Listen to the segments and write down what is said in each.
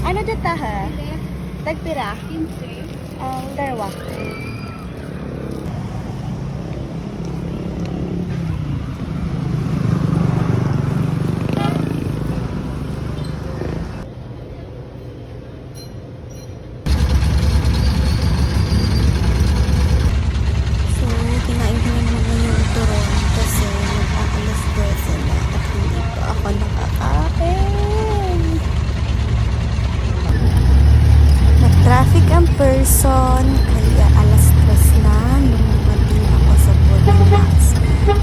Ano data ha? Tagpira? 15. Ang dalawa. So, kinain ko naman yung turon kasi mag-aalas 12 na at hindi pa ako nakakain. Nag-traffic ang person kaya alas 3 na nung dumating ako sa boarding house.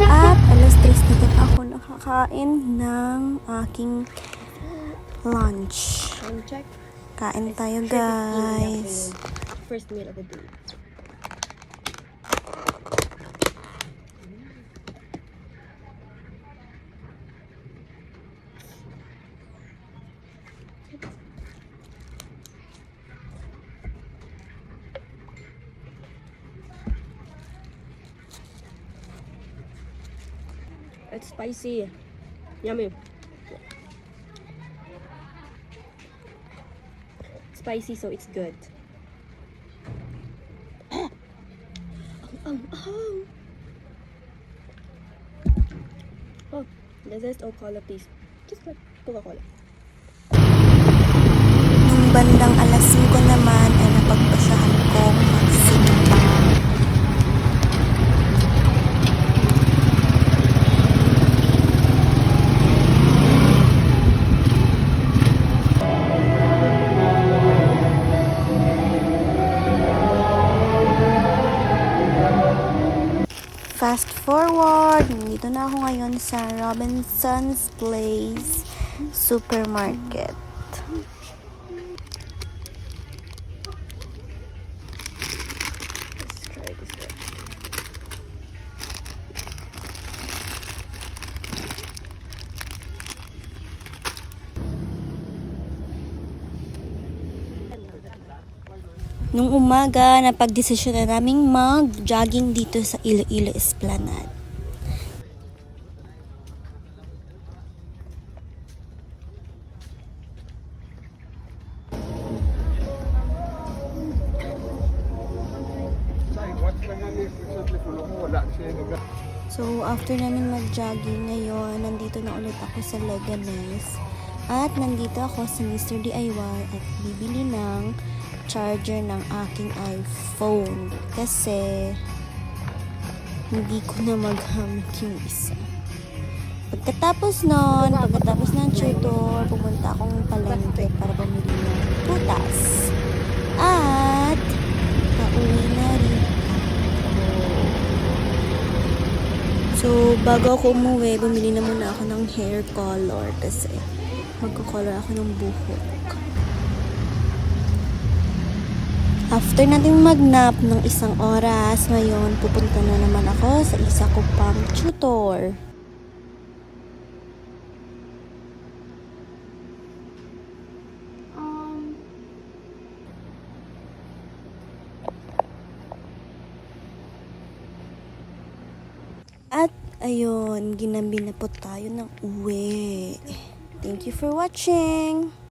At alas 3 na din ako nakakain ng aking lunch. Check. Kain tayo guys. First meal of the day. It's spicy. Yummy. Spicy, so it's good. Oh, this is Coca-Cola, please. Just like Coca-Cola. Nung bandang alas 5 naman ay napagpasyahan kong magsimba. Fast forward, nandito na ako ngayon sa Robinson's Place Supermarket. Let's try this one. Nung umaga, napagdesisyon na naming mag-jogging dito sa Iloilo Esplanade. So, after namin mag-jogging ngayon, nandito na ulit ako sa Leganes. At nandito ako sa Mr. DIY at bibili ng charger ng aking iPhone kasi hindi ko na magamit yung isa. Pagkatapos ng tutor, pumunta akong palengke para bumili ng putas. At pauwi na rin ako. So, bago ako umuwi, bumili na muna ako ng hair color kasi magko-color ako ng buhok. After natin mag-nap ng 1 oras, ngayon pupunta na naman ako sa isa ko pang tutor. At ayun, ginabi na po tayo ng uwi. Thank you for watching!